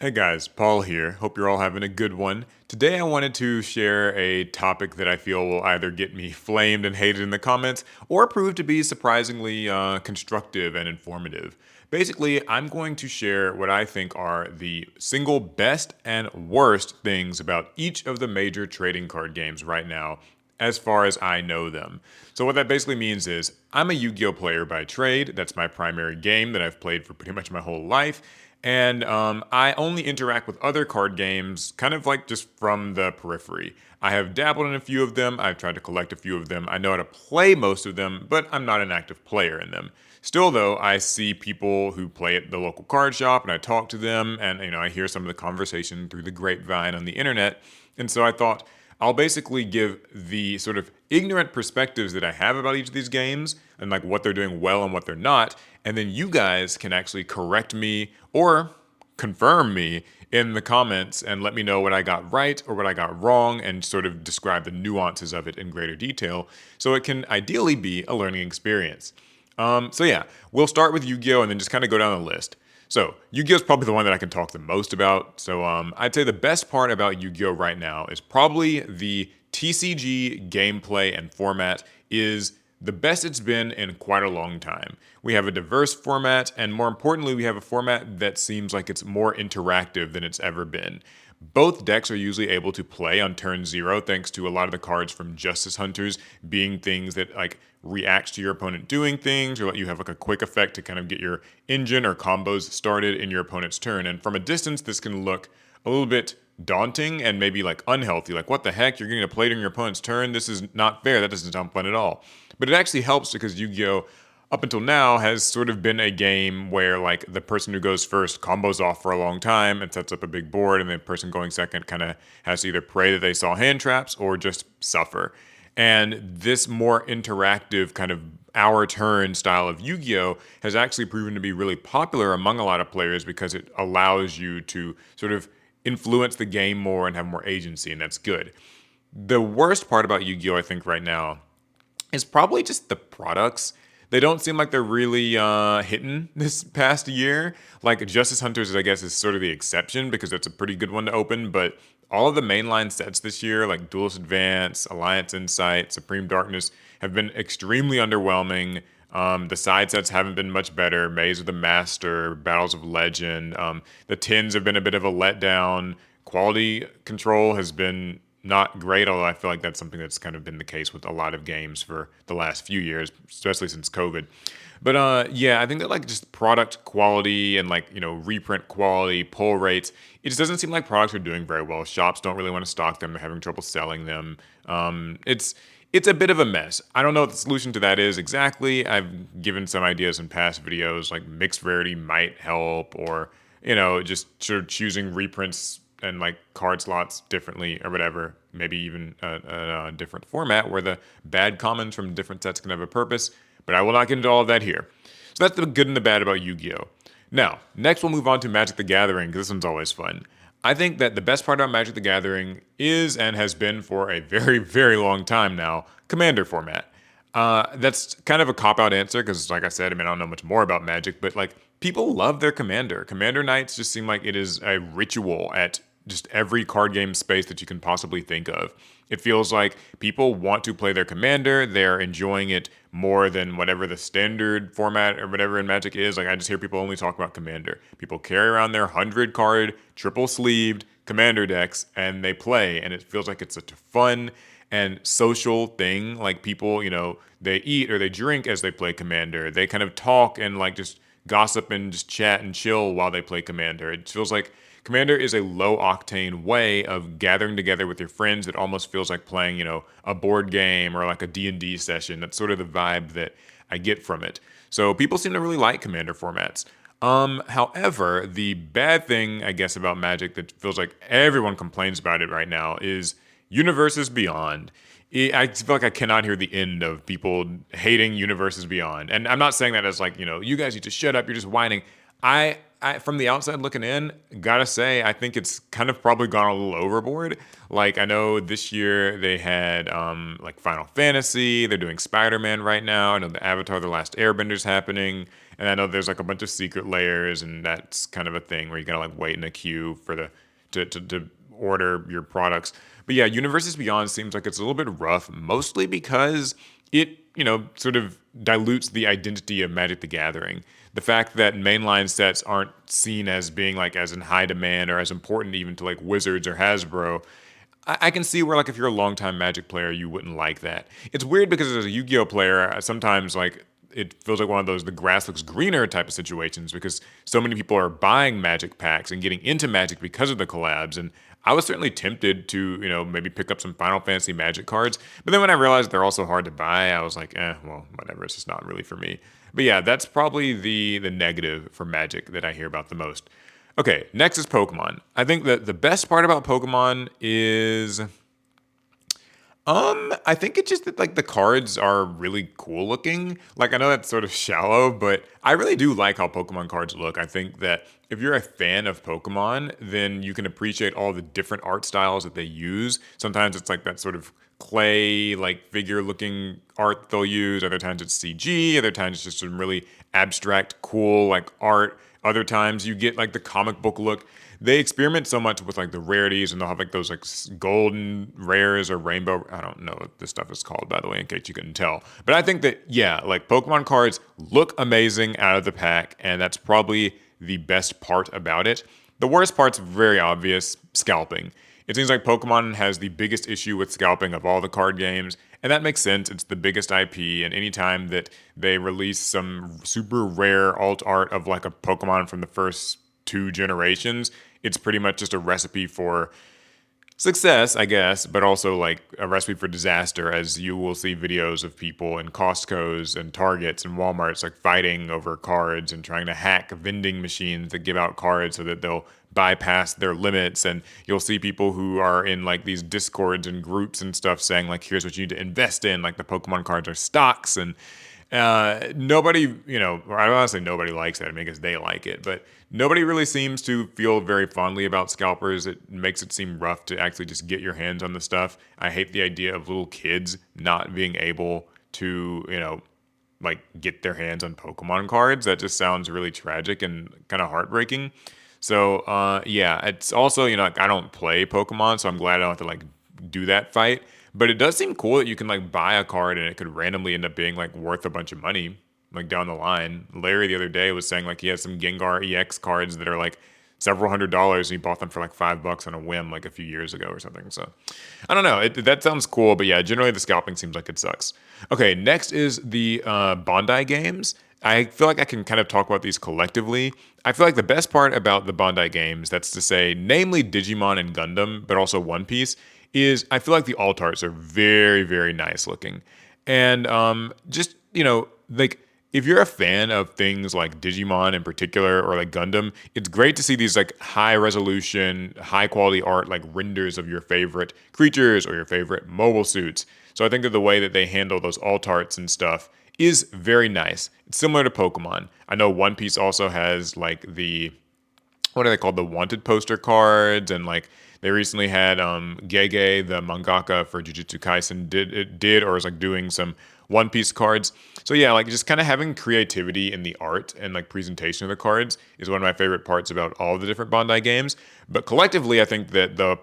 Hey guys, Paul here. Hope you're all having a good one. Today I wanted to share a topic that I feel will either get me flamed and hated in the comments or prove to be surprisingly constructive and informative. Basically, I'm going to share what I think are the single best and worst things about each of the major trading card games right now as far as I know them. So what that basically means is I'm a Yu-Gi-Oh player by trade. That's my primary game that I've played for pretty much my whole life. And I only interact with other card games kind of like just from the periphery. I have dabbled in a few of them. I've tried to collect a few of them. I know how to play most of them, but I'm not an active player in them. Still, though, I see people who play at the local card shop and I talk to them and, I hear some of the conversation through the grapevine on the internet. And so I thought, I'll basically give the sort of ignorant perspectives that I have about each of these games and like what they're doing well and what they're not. And then you guys can actually correct me or confirm me in the comments and let me know what I got right or what I got wrong and sort of describe the nuances of it in greater detail so it can ideally be a learning experience. So yeah, we'll start with Yu-Gi-Oh and then just kind of go down the list. So Yu-Gi-Oh is probably the one that I can talk the most about. So I'd say the best part about Yu-Gi-Oh right now is probably the TCG gameplay and format is the best it's been in quite a long time. We have a diverse format, and more importantly, we have a format that seems like it's more interactive than it's ever been. Both decks are usually able to play on turn zero thanks to a lot of the cards from Justice Hunters being things that like reacts to your opponent doing things or let you have like a quick effect to kind of get your engine or combos started in your opponent's turn. And from a distance, this can look a little bit daunting and maybe like unhealthy. Like, what the heck? You're getting a play during your opponent's turn? This is not fair. That doesn't sound fun at all. But it actually helps because Yu-Gi-Oh! Up until now has sort of been a game where like the person who goes first combos off for a long time and sets up a big board, and the person going second kind of has to either pray that they saw hand traps or just suffer. And this more interactive kind of our turn style of Yu-Gi-Oh has actually proven to be really popular among a lot of players because it allows you to sort of influence the game more and have more agency, and that's good. The worst part about Yu-Gi-Oh, I think, right now is probably just the products. They don't seem like they're really hitting this past year. Like Justice Hunters, I guess, is sort of the exception because it's a pretty good one to open. But all of the mainline sets this year, like Duelist Advance, Alliance Insight, Supreme Darkness, have been extremely underwhelming. The side sets haven't been much better. Maze of the Master, Battles of Legend. The tins have been a bit of a letdown. Quality control has been not great, although I feel like that's something that's kind of been the case with a lot of games for the last few years, especially since COVID. But yeah, I think that like just product quality and like reprint quality, pull rates, it just doesn't seem like products are doing very well. Shops don't really want to stock them; they're having trouble selling them. It's a bit of a mess. I don't know what the solution to that is exactly. I've given some ideas in past videos, like mixed rarity might help, or just sort of choosing reprints and like card slots differently or whatever. Maybe even a different format where the bad commons from different sets can have a purpose. But I will not get into all of that here. So that's the good and the bad about Yu-Gi-Oh! Now, next we'll move on to Magic the Gathering because this one's always fun. I think that the best part about Magic the Gathering is and has been for a very, very long time now, Commander format. That's kind of a cop-out answer because, like I said, I don't know much more about Magic, but like people love their Commander. Commander nights just seem like it is a ritual at just every card game space that you can possibly think of. It feels like people want to play their commander. They're enjoying it more than whatever the standard format or whatever in Magic is. Like I just hear people only talk about commander. People carry around their 100 card, triple sleeved commander decks and they play. And it feels like it's such a fun and social thing. Like people, they eat or they drink as they play commander. They kind of talk and like just gossip and just chat and chill while they play commander. It feels like Commander is a low octane way of gathering together with your friends. It almost feels like playing, a board game or like a D&D session. That's sort of the vibe that I get from it. So people seem to really like Commander formats. However, the bad thing, I guess, about Magic that feels like everyone complains about it right now is Universes Beyond. I feel like I cannot hear the end of people hating Universes Beyond. And I'm not saying that as like, you guys need to shut up, you're just whining. I from the outside looking in, gotta say, I think it's kind of probably gone a little overboard. Like I know this year they had like Final Fantasy, they're doing Spider-Man right now. I know the Avatar: The Last Airbender's happening, And I know there's like a bunch of secret layers, and that's kind of a thing where you gotta like wait in a queue for the to order your products. But yeah, Universes Beyond seems like it's a little bit rough, mostly because it, sort of dilutes the identity of Magic the Gathering. The fact that mainline sets aren't seen as being like as in high demand or as important even to like Wizards or Hasbro. I can see where like if you're a longtime Magic player, you wouldn't like that. It's weird because as a Yu-Gi-Oh player, sometimes like it feels like one of those the grass looks greener type of situations because so many people are buying Magic packs and getting into Magic because of the collabs. And I was certainly tempted to, maybe pick up some Final Fantasy Magic cards. But then when I realized they're also hard to buy, I was like, well, whatever. It's just not really for me. But yeah, that's probably the negative for Magic that I hear about the most. Okay, next is Pokemon. I think that the best part about Pokemon is I think it's just that like the cards are really cool looking. Like I know that's sort of shallow, but I really do like how Pokemon cards look. I think that if you're a fan of Pokemon, then you can appreciate all the different art styles that they use. Sometimes it's like that sort of clay like figure looking art they'll use. Other times it's CG, other times it's just some really abstract cool like art. Other times you get like the comic book look. They experiment so much with like the rarities, and they'll have like those like golden rares or rainbow. I don't know what this stuff is called, by the way, in case you couldn't tell. But I think that yeah, like Pokemon cards look amazing out of the pack, and that's probably the best part about it. The worst part's very obvious: scalping. It seems like Pokemon has the biggest issue with scalping of all the card games, and that makes sense. It's the biggest IP, and anytime that they release some super rare alt art of like a Pokemon from the first two generations, it's pretty much just a recipe for success, I guess, but also like a recipe for disaster, as you will see videos of people in Costco's and Targets and Walmart's like fighting over cards and trying to hack vending machines that give out cards so that they'll bypass their limits. And you'll see people who are in like these discords and groups and stuff saying like, here's what you need to invest in, like the Pokemon cards are stocks. And nobody, or I don't want to say nobody likes it, I mean, because they like it, but nobody really seems to feel very fondly about scalpers. It makes it seem rough to actually just get your hands on the stuff. I hate the idea of little kids not being able to, like get their hands on Pokemon cards. That just sounds really tragic and kind of heartbreaking. So, yeah, it's also, like, I don't play Pokemon, so I'm glad I don't have to like do that fight. But it does seem cool that you can like buy a card and it could randomly end up being like worth a bunch of money like down the line. Larry the other day was saying like he has some Gengar EX cards that are like several $100s and he bought them for like $5 on a whim like a few years ago or something. So I don't know. That sounds cool, but yeah, generally the scalping seems like it sucks. Okay, next is the Bandai games. I feel like I can kind of talk about these collectively. I feel like the best part about the Bandai games, that's to say, namely Digimon and Gundam, but also One Piece, is I feel like the alt arts are very, very nice looking. And just, like if you're a fan of things like Digimon in particular or like Gundam, it's great to see these like high resolution, high quality art, like renders of your favorite creatures or your favorite mobile suits. So I think that the way that they handle those alt arts and stuff is very nice. It's similar to Pokemon. I know One Piece also has like what are they called? The wanted poster cards, and like they recently had Gege, the mangaka for Jujutsu Kaisen, did or is like doing some One Piece cards. So yeah, like just kind of having creativity in the art and like presentation of the cards is one of my favorite parts about all the different Bandai games. But collectively, I think that the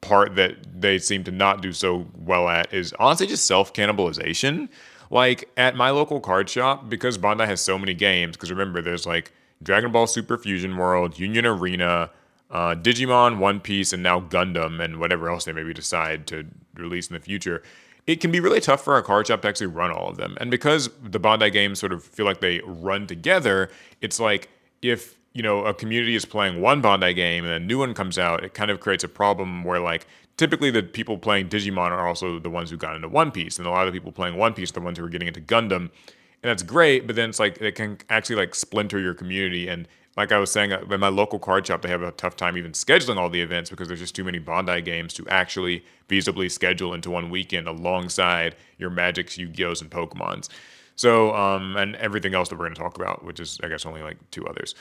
part that they seem to not do so well at is honestly just self cannibalization. Like at my local card shop, because Bandai has so many games, because remember, there's like Dragon Ball Super Fusion World, Union Arena, Digimon, One Piece, and now Gundam, and whatever else they maybe decide to release in the future. It can be really tough for a card shop to actually run all of them. And because the Bandai games sort of feel like they run together, it's like if a community is playing one Bandai game and a new one comes out, it kind of creates a problem where like typically the people playing Digimon are also the ones who got into One Piece, and a lot of the people playing One Piece are the ones who are getting into Gundam. And that's great, but then it's like it can actually like splinter your community. And like I was saying, in my local card shop, they have a tough time even scheduling all the events because there's just too many Bandai games to actually feasibly schedule into one weekend alongside your Magics, Yu-Gi-Ohs, and Pokemons. So, and everything else that we're going to talk about, which is, I guess, only like two others.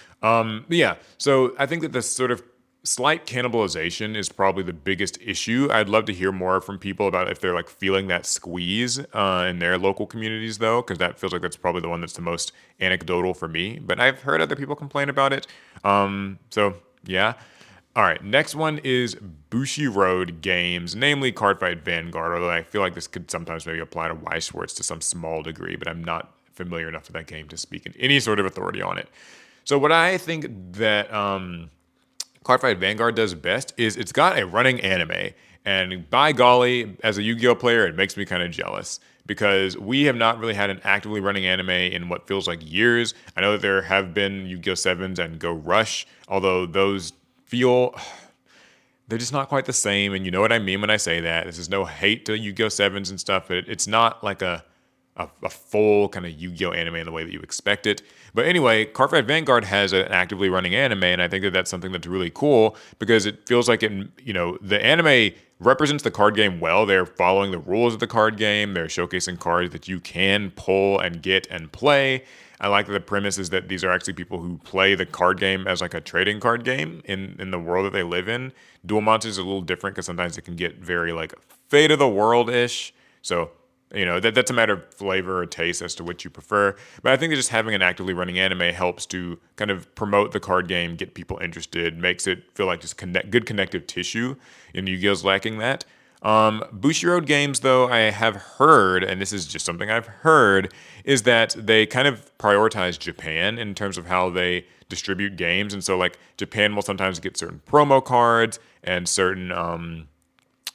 Yeah, so I think that this sort of slight cannibalization is probably the biggest issue. I'd love to hear more from people about if they're like feeling that squeeze in their local communities, though, because that feels like that's probably the one that's the most anecdotal for me. But I've heard other people complain about it. So yeah. All right, next one is Bushiroad games, namely Cardfight Vanguard, although I feel like this could sometimes maybe apply to Y Sports to some small degree, but I'm not familiar enough with that game to speak in any sort of authority on it. So what I think that Cardfight Vanguard does best is it's got a running anime. And by golly, as a Yu-Gi-Oh player, it makes me kind of jealous because we have not really had an actively running anime in what feels like years. I know that there have been Yu-Gi-Oh! 7s and Go Rush, although those feel they're just not quite the same. And you know what I mean when I say that. This is no hate to Yu-Gi-Oh! 7s and stuff, but it's not like a full kind of Yu-Gi-Oh anime in the way that you expect it. But anyway, Cardfight Vanguard has an actively running anime, and I think that that's something that's really cool because it feels like the anime represents the card game well. They're following the rules of the card game. They're showcasing cards that you can pull and get and play. I like that the premise is that these are actually people who play the card game as like a trading card game in the world that they live in. Duel Monsters is a little different because sometimes it can get very like Fate of the World-ish. So that's a matter of flavor or taste as to what you prefer. But I think that just having an actively running anime helps to kind of promote the card game, get people interested, makes it feel like just good connective tissue. And Yu-Gi-Oh's lacking that. Bushiroad games, though, I have heard, and this is just something I've heard, is that they kind of prioritize Japan in terms of how they distribute games. And so, like, Japan will sometimes get certain promo cards and certain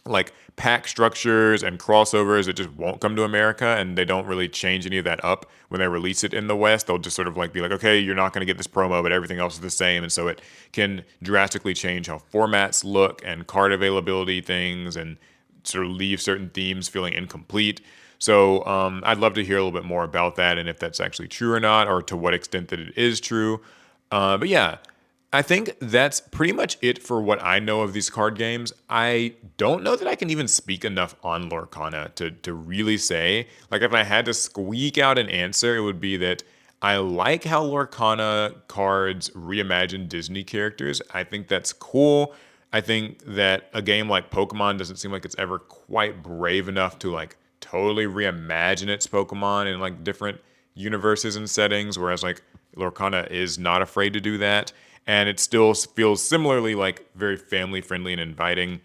like pack structures and crossovers that just won't come to America, and they don't really change any of that up when they release it in the West. They'll just sort of like be like, okay, you're not going to get this promo, but everything else is the same, and so it can drastically change how formats look and card availability things, and sort of leave certain themes feeling incomplete. So I'd love to hear a little bit more about that and if that's actually true or not, or to what extent that it is true. But yeah, I think that's pretty much it for what I know of these card games. I don't know that I can even speak enough on Lorcana to really say. Like, if I had to squeak out an answer, it would be that I like how Lorcana cards reimagine Disney characters. I think that's cool. I think that a game like Pokemon doesn't seem like it's ever quite brave enough to like totally reimagine its Pokemon in like different universes and settings, whereas like Lorcana is not afraid to do that. And it still feels similarly like very family friendly and inviting.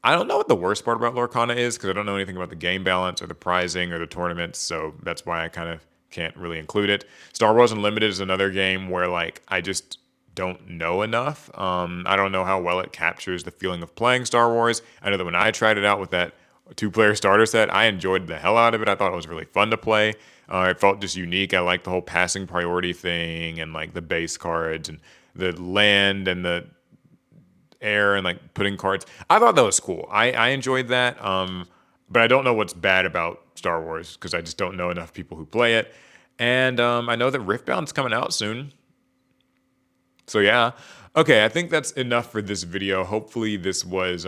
I don't know what the worst part about Lorcana is because I don't know anything about the game balance or the prizing or the tournaments, so that's why I kind of can't really include it. Star Wars Unlimited is another game where like I just don't know enough. I don't know how well it captures the feeling of playing Star Wars. I know that when I tried it out with that two-player starter set, I enjoyed the hell out of it. I thought it was really fun to play. It felt just unique. I liked the whole passing priority thing and like the base cards and the land and the air and like putting cards. I thought that was cool. I enjoyed that. But I don't know what's bad about Star Wars because I just don't know enough people who play it. And I know that Riftbound's coming out soon. So yeah. Okay, I think that's enough for this video. Hopefully this was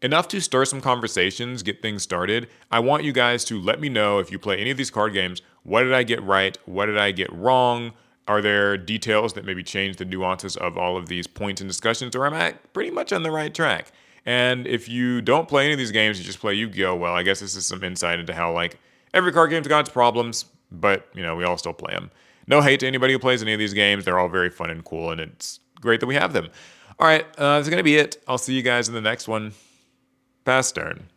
enough to stir some conversations, get things started. I want you guys to let me know if you play any of these card games. What did I get right? What did I get wrong? Are there details that maybe change the nuances of all of these points and discussions, or am I pretty much on the right track? And if you don't play any of these games, you just play Yu-Gi-Oh! Well, I guess this is some insight into how like every card game's got its problems, but we all still play them. No hate to anybody who plays any of these games. They're all very fun and cool, and it's great that we have them. All right, that's going to be it. I'll see you guys in the next one. Pass turn.